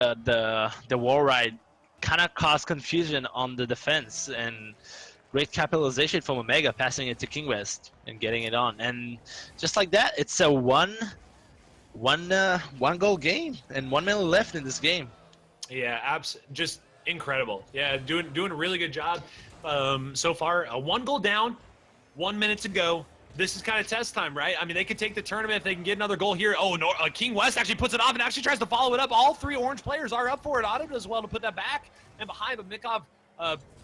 the wall ride kind of caused confusion on the defense, and great capitalization from Omega, passing it to King West and getting it on. And just like that, it's a one goal game and 1 minute left in this game. Yeah, just incredible. Yeah, doing a really good job so far. 1 goal down, 1 minute to go. This is kind of test time, right? I mean, they could take the tournament if they can get another goal here. Oh, no, King West actually puts it off and actually tries to follow it up. All 3 orange players are up for it. Otto does well to put that back and behind, but Mikov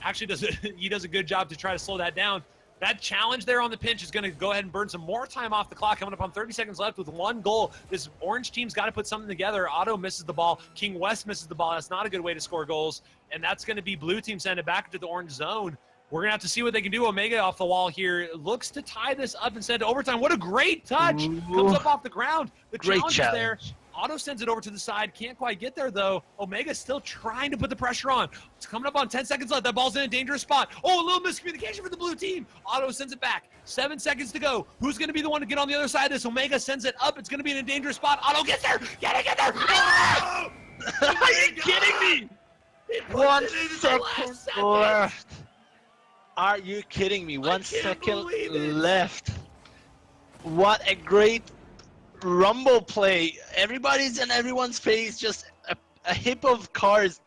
actually does a good job to try to slow that down. That challenge there on the pinch is going to go ahead and burn some more time off the clock. Coming up on 30 seconds left with 1 goal. This orange team's got to put something together. Otto misses the ball. King West misses the ball. That's not a good way to score goals. And that's going to be blue team send it back to the orange zone. We're going to have to see what they can do. Omega off the wall here looks to tie this up and send it to overtime. What a great touch. Ooh. Comes up off the ground. The Great challenge is there. Otto sends it over to the side. Can't quite get there, though. Omega's still trying to put the pressure on. It's coming up on 10 seconds left. That ball's in a dangerous spot. Oh, a little miscommunication for the blue team. Otto sends it back. 7 seconds to go. Who's going to be the one to get on the other side of this? Omega sends it up. It's going to be in a dangerous spot. Otto gets there. Get there. Oh! Are you kidding me? 1 second left. Are you kidding me? 1 second left. What a great rumble play. Everybody's in everyone's face. Just a heap of cars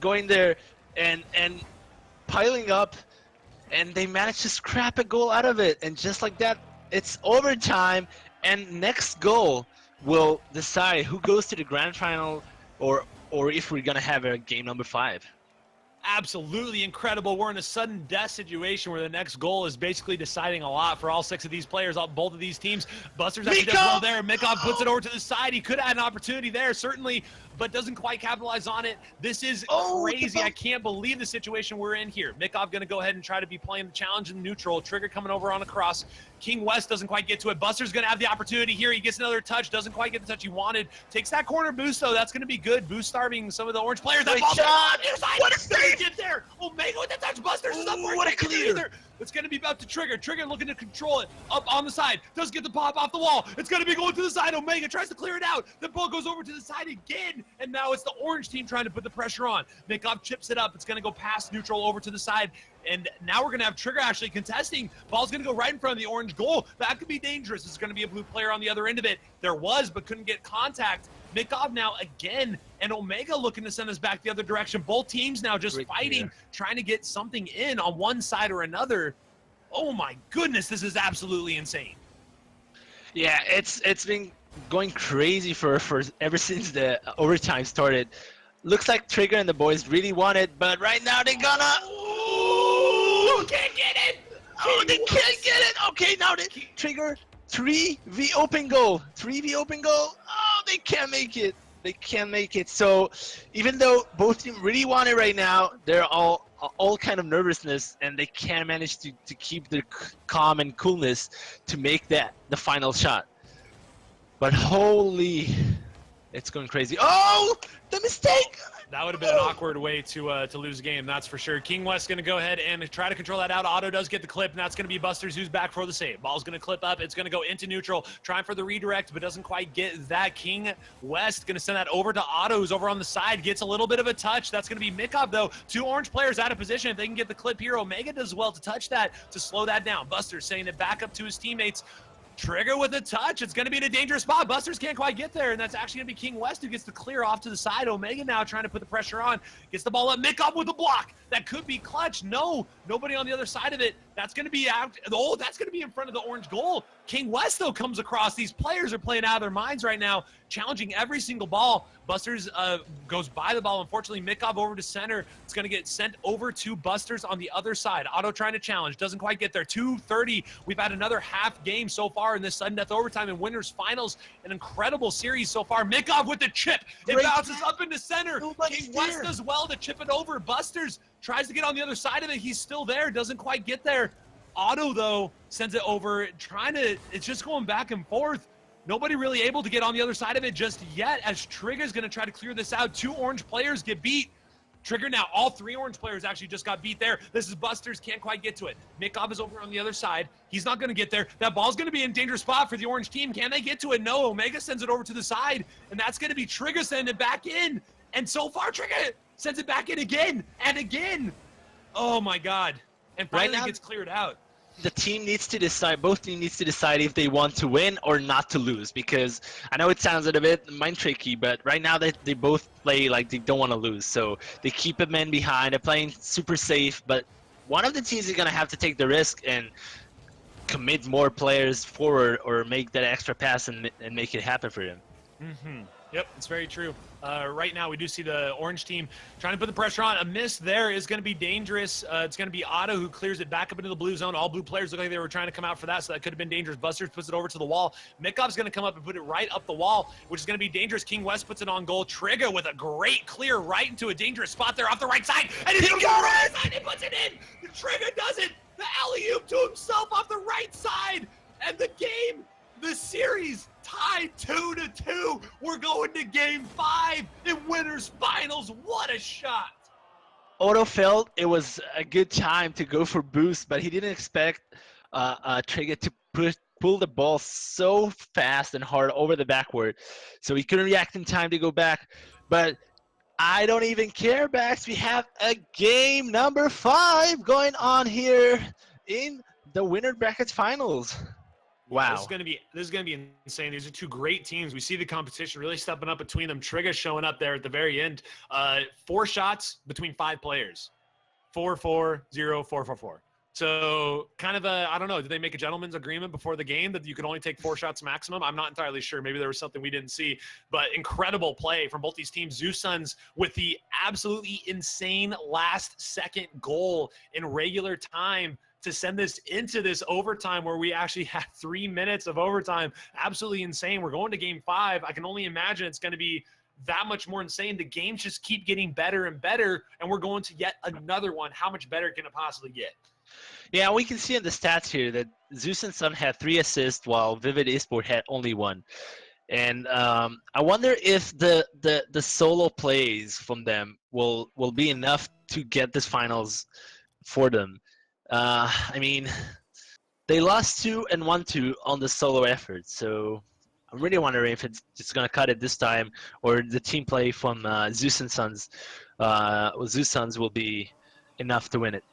going there and piling up, and they managed to scrap a goal out of it. And just like that, it's overtime, and next goal will decide who goes to the grand final or if we're gonna have a game number 5. Absolutely incredible. We're in a sudden death situation where the next goal is basically deciding a lot for all 6 of these players, both of these teams. Buster's actually does well there. Mikov puts it over to the side. He could have had an opportunity there, certainly, but doesn't quite capitalize on it. This is crazy. I can't believe the situation we're in here. Mikov going to go ahead and try to be playing the challenge in neutral. Trigger coming over on a cross. King West doesn't quite get to it. Buster's going to have the opportunity here. He gets another touch. Doesn't quite get the touch he wanted. Takes that corner boost, though. That's going to be good. Boost starving some of the orange players. That ball's on your side. What a save! Get there. Omega with the touch. Buster's is up for it. What a clear. It's going to be about to Trigger. Trigger looking to control it. Up on the side. Does get the pop off the wall. It's going to be going to the side. Omega tries to clear it out. The ball goes over to the side again. And now it's the orange team trying to put the pressure on. Mikov chips it up. It's going to go past neutral over to the side. And now we're going to have Trigger actually contesting. Ball's going to go right in front of the orange goal. That could be dangerous. It's going to be a blue player on the other end of it. There was, but couldn't get contact. Mikov now again, and Omega looking to send us back the other direction. Both teams now just fighting, trying to get something in on one side or another. Oh my goodness, this is absolutely insane. Yeah, it's been going crazy for ever since the overtime started. Looks like Trigger and the boys really want it, but right now they're gonna... Ooh, can't get it! Oh, they can't get it! Okay, now they Trigger 3v open goal. 3v open goal. Oh, they can't make it. They can't make it. So even though both teams really want it right now, they're all kind of nervousness, and they can't manage to keep their calm and coolness to make that the final shot. But holy, it's going crazy. Oh, the mistake! That would have been an awkward way to lose a game, that's for sure. King West going to go ahead and try to control that out. Otto does get the clip, and that's going to be Busters, who's back for the save. Ball's going to clip up. It's going to go into neutral, trying for the redirect, but doesn't quite get that. King West going to send that over to Otto, who's over on the side. Gets a little bit of a touch. That's going to be Mikov, though. 2 orange players out of position. If they can get the clip here, Omega does well to touch that, to slow that down. Busters sending it back up to his teammates. Trigger with a touch. It's going to be in a dangerous spot. Busters can't quite get there, and that's actually going to be King West who gets to clear off to the side. Omega now trying to put the pressure on. Gets the ball up. Mikov with a block. That could be clutch. No, nobody on the other side of it. That's going to be out. Oh, that's going to be in front of the orange goal. King West, though, comes across. These players are playing out of their minds right now, challenging every single ball. Busters goes by the ball. Unfortunately, Mikov over to center. It's going to get sent over to Busters on the other side. Otto trying to challenge. Doesn't quite get there. 2:30. We've had another half game so far in this sudden death overtime and winners finals. An incredible series so far. Mikov with the chip. It bounces up into center. King West does well to chip it over. Busters tries to get on the other side of it. He's still there. Doesn't quite get there. Otto, though, sends it over. It's just going back and forth. Nobody really able to get on the other side of it just yet, as Trigger's going to try to clear this out. 2 orange players get beat. Trigger now, all 3 orange players actually just got beat there. This is Busters, can't quite get to it. Mikov is over on the other side. He's not going to get there. That ball's going to be in a dangerous spot for the orange team. Can they get to it? No, Omega sends it over to the side, and that's going to be Trigger sending it back in. And so far, Trigger sends it back in again and again. Oh my God. And finally Right now, gets cleared out. the team needs to decide, both teams needs to decide if they want to win or not to lose, because I know it sounds a bit mind tricky, but right now they both play like they don't want to lose, so they keep a man behind, they're playing super safe, but one of the teams is going to have to take the risk and commit more players forward or make that extra pass and make it happen for them. Yep, it's very true. Right now, we do see the orange team trying to put the pressure on. A miss there is going to be dangerous. It's going to be Otto who clears it back up into the blue zone. All blue players look like they were trying to come out for that, so that could have been dangerous. Busters puts it over to the wall. Mikov's going to come up and put it right up the wall, which is going to be dangerous. King West puts it on goal. Trigger with a great clear right into a dangerous spot there off the right side. And he's going to go right side. He puts it in. The Trigger does it. The alley-oop to himself off the right side. And the game, the series, tied 2-2. We're going to game 5 in winners finals. What a shot. Otto felt it was a good time to go for boost, but he didn't expect Trigger to pull the ball so fast and hard over the backward, so he couldn't react in time to go back. But I don't even care, Bax. We have a game number 5 going on here in the winner brackets finals. Wow. This is gonna be insane. These are two great teams. We see the competition really stepping up between them. Trigger showing up there at the very end. 4 shots between 5 players. 4-4, 0, 4-4-4. So kind of a, I don't know, did they make a gentleman's agreement before the game that you could only take 4 shots maximum? I'm not entirely sure. Maybe there was something we didn't see. But incredible play from both these teams. Zeus Suns with the absolutely insane last second goal in regular time to send this into this overtime where we actually had 3 minutes of overtime. Absolutely insane. We're going to game 5. I can only imagine it's going to be that much more insane. The games just keep getting better and better, and we're going to yet another one. How much better can it possibly get? Yeah, we can see in the stats here that Zeus and Sun had 3 assists while Vivid Esport had only 1. And I wonder if the solo plays from them will be enough to get this finals for them. I mean, they lost 2 and 1-2 on the solo effort, so I'm really wondering if it's just going to cut it this time, or the team play from Zeus and Suns, Zeus Suns will be enough to win it.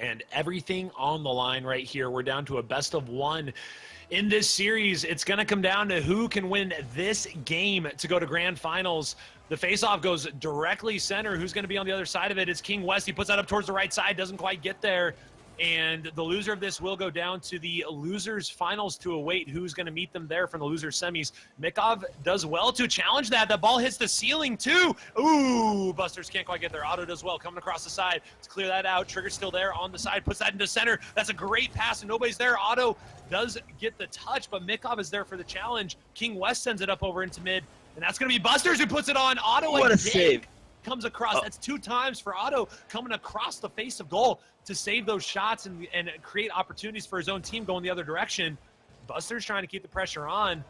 And everything on the line right here. We're down to a best of 1 in this series. It's going to come down to who can win this game to go to grand finals. The face-off goes directly center. Who's going to be on the other side of it? It's King West. He puts that up towards the right side, doesn't quite get there. And the loser of this will go down to the losers finals to await who's going to meet them there from the loser semis. Mikov does well to challenge that. The ball hits the ceiling too. Ooh, Busters can't quite get there. Otto does well coming across the side. Let's clear that out. Trigger's still there on the side, puts that into center. That's a great pass and nobody's there. Otto does get the touch, but Mikov is there for the challenge. King West sends it up over into mid, and that's going to be Busters who puts it on. Otto What a save. Comes across. That's 2 times for Otto coming across the face of goal to save those shots and create opportunities for his own team going the other direction. Buster's trying to keep the pressure on.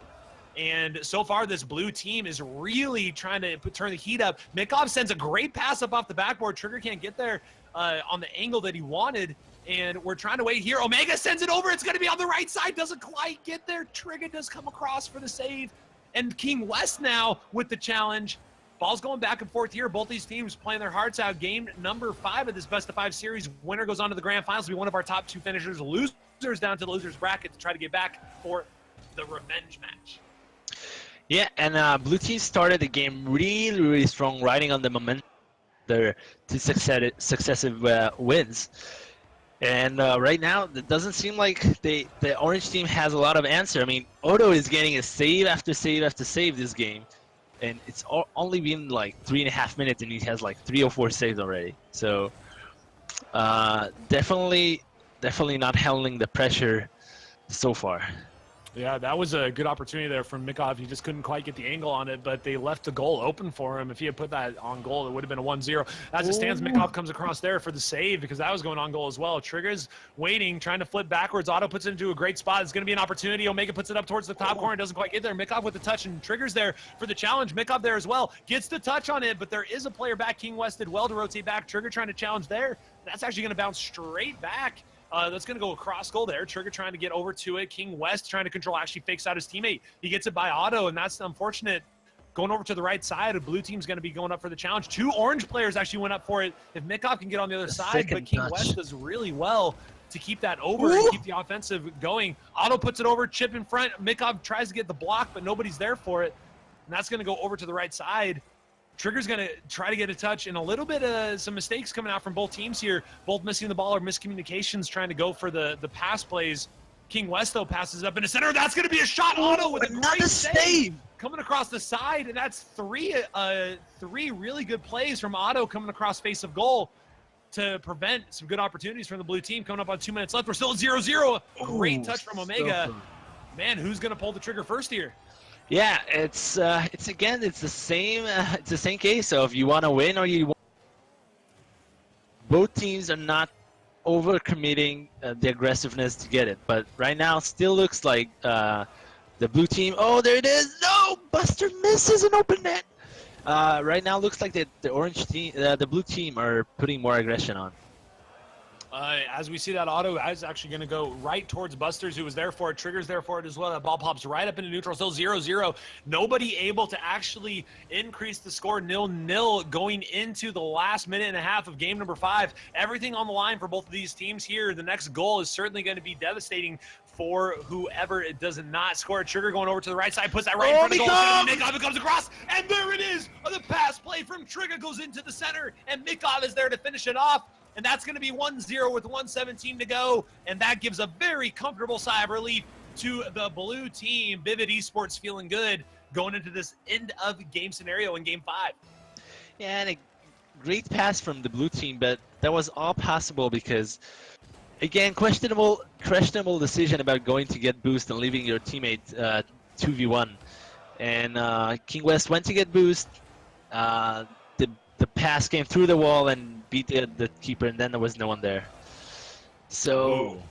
And so far, this blue team is really trying to turn the heat up. Mikov sends a great pass up off the backboard. Trigger can't get there on the angle that he wanted. And we're trying to wait here. Omega sends it over. It's going to be on the right side. Doesn't quite get there. Trigger does come across for the save. And King West now with the challenge. Ball's going back and forth here. Both these teams playing their hearts out. Game number 5 of this best of 5 series. Winner goes on to the grand finals to be one of our top 2 finishers. Losers down to the losers bracket to try to get back for the revenge match. Yeah, and blue team started the game really, really strong, riding on the momentum there to successive wins. And right now, it doesn't seem like the orange team has a lot of answer. I mean, Otto is getting a save after save after save this game. And it's only been like 3.5 minutes, and he has like 3 or 4 saves already. So definitely not handling the pressure so far. Yeah, that was a good opportunity there from Mikov. He just couldn't quite get the angle on it, but they left the goal open for him. If he had put that on goal, it would have been a 1-0. As it stands, Mikov comes across there for the save because that was going on goal as well. Trigger's waiting, trying to flip backwards. Otto puts it into a great spot. It's going to be an opportunity. Omega puts it up towards the top corner. Doesn't quite get there. Mikov with the touch, and Trigger's there for the challenge. Mikov there as well. Gets the touch on it, but there is a player back. King West did well to rotate back. Trigger trying to challenge there. That's actually going to bounce straight back. That's going to go across goal there. Trigger trying to get over to it. King West trying to control, actually fakes out his teammate. He gets it by Otto, and that's unfortunate. going over to the right side. The blue team's going to be going up for the challenge. 2 orange players actually went up for it. If Mikov can get on the other side, but King West does really well to keep that over and keep the offensive going. Otto puts it over, chip in front. Mikov tries to get the block, but nobody's there for it. And that's going to go over to the right side. Trigger's going to try to get a touch, and a little bit of some mistakes coming out from both teams here. Both missing the ball or miscommunications trying to go for the pass plays. King West, though, passes up in the center. That's going to be a shot. Otto with a great save coming across the side, and that's three really good plays from Otto coming across face of goal to prevent some good opportunities from the blue team. Coming up on 2 minutes left. We're still at 0-0. Great touch from Omega. Man, who's going to pull the trigger first here? Yeah, it's the same case. So if you want to win or you want, both teams are not overcommitting the aggressiveness to get it. But right now, still looks like the blue team. Oh, there it is! No, Buster misses an open net. Right now, looks like the orange team, the blue team, are putting more aggression on. As we see that, Otto is actually going to go right towards Busters, who was there for it. Trigger's there for it as well. That ball pops right up into neutral. Still 0-0. Nobody able to actually increase the score 0-0 going into the last minute and a half of game number 5. Everything on the line for both of these teams here. The next goal is certainly going to be devastating for whoever it does not score. Trigger going over to the right side, puts that right in front of the goal. Mikov comes across, and there it is. The pass play from Trigger goes into the center, and Mikov is there to finish it off. And that's going to be 1-0 with 1:17 to go. And that gives a very comfortable sigh of relief to the blue team. Vivid Esports feeling good going into this end of game scenario in game 5. Yeah, and a great pass from the blue team, but that was all possible because, again, questionable decision about going to get boost and leaving your teammate 2v1. And King West went to get boost. The pass came through the wall and beat the keeper, and then there was no one there. So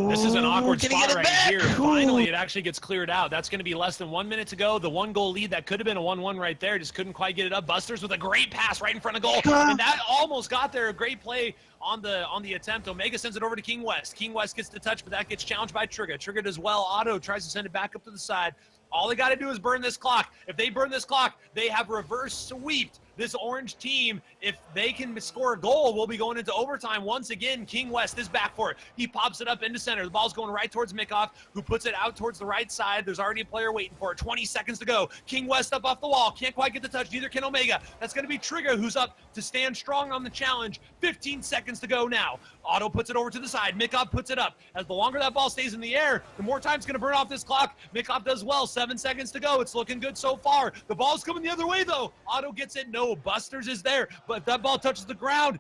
this is an awkward spot right here. Finally, it actually gets cleared out. That's going to be less than 1 minute to go. The 1-goal lead that could have been a 1-1 right there, just couldn't quite get it up. Busters with a great pass right in front of goal, and that almost got there. A great play on the attempt. Omega sends it over to King West. King West gets the touch, but that gets challenged by Trigger. Trigger does well. Otto tries to send it back up to the side. All they got to do is burn this clock. If they burn this clock, they have reverse sweeped this orange team. If they can score a goal, we'll be going into overtime once again. King West is back for it. He pops it up into center. The ball's going right towards Mikov, who puts it out towards the right side. There's already a player waiting for it. 20 seconds to go. King West up off the wall. Can't quite get the touch. Neither can Omega. That's going to be Trigger, who's up to stand strong on the challenge. 15 seconds to go now. Otto puts it over to the side. Mikov puts it up. As the longer that ball stays in the air, the more time it's going to burn off this clock. Mikov does well. 7 seconds to go. It's looking good so far. The ball's coming the other way, though. Otto gets it. No, Busters is there, but if that ball touches the ground,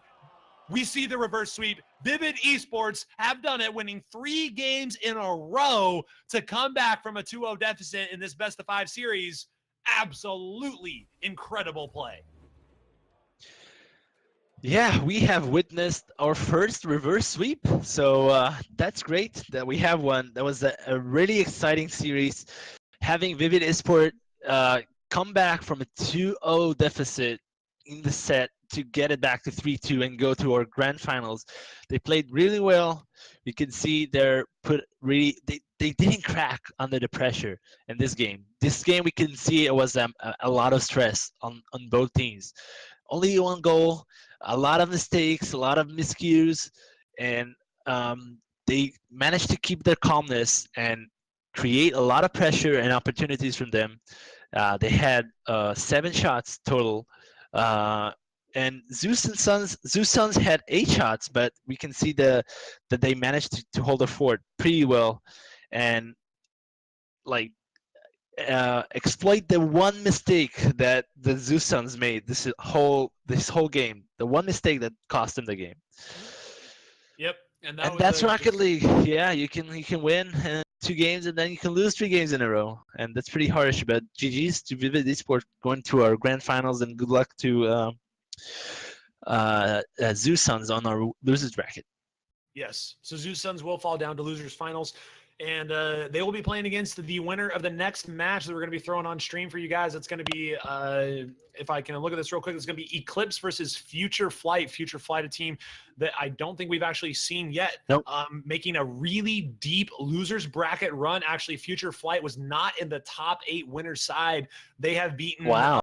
we see the reverse sweep. Vivid Esports have done it, winning 3 games in a row to come back from a 2-0 deficit in this best-of-5 series. Absolutely incredible play. Yeah, we have witnessed our first reverse sweep, so that's great that we have one. That was a really exciting series. Having Vivid Esport come back from a 2-0 deficit in the set to get it back to 3-2 and go to our grand finals. They played really well. You can see they didn't crack under the pressure in this game. This game we can see it was a lot of stress on both teams. Only 1 goal, a lot of mistakes, a lot of miscues, and they managed to keep their calmness and create a lot of pressure and opportunities from them. They had 7 shots total, and Zeus Sons had 8 shots, but we can see that they managed to hold the fort pretty well, and exploit the one mistake that the Zeus Sons made this whole game. The one mistake that cost them the game. Yep, and that's Rocket League. Yeah, you can win 2 games and then you can lose 3 games in a row, and that's pretty harsh. But GG's to Vivid Esports going to our grand finals, and good luck to Zeus Sons on our losers bracket. Yes, so Zeus Sons will fall down to losers finals. And they will be playing against the winner of the next match that we're going to be throwing on stream for you guys. It's going to be, if I can look at this real quick, it's going to be Eclipse versus Future Flight. Future Flight, a team that I don't think we've actually seen yet. Nope. Making a really deep losers bracket run. Actually, Future Flight was not in the top 8 winner side. They have beaten Wow.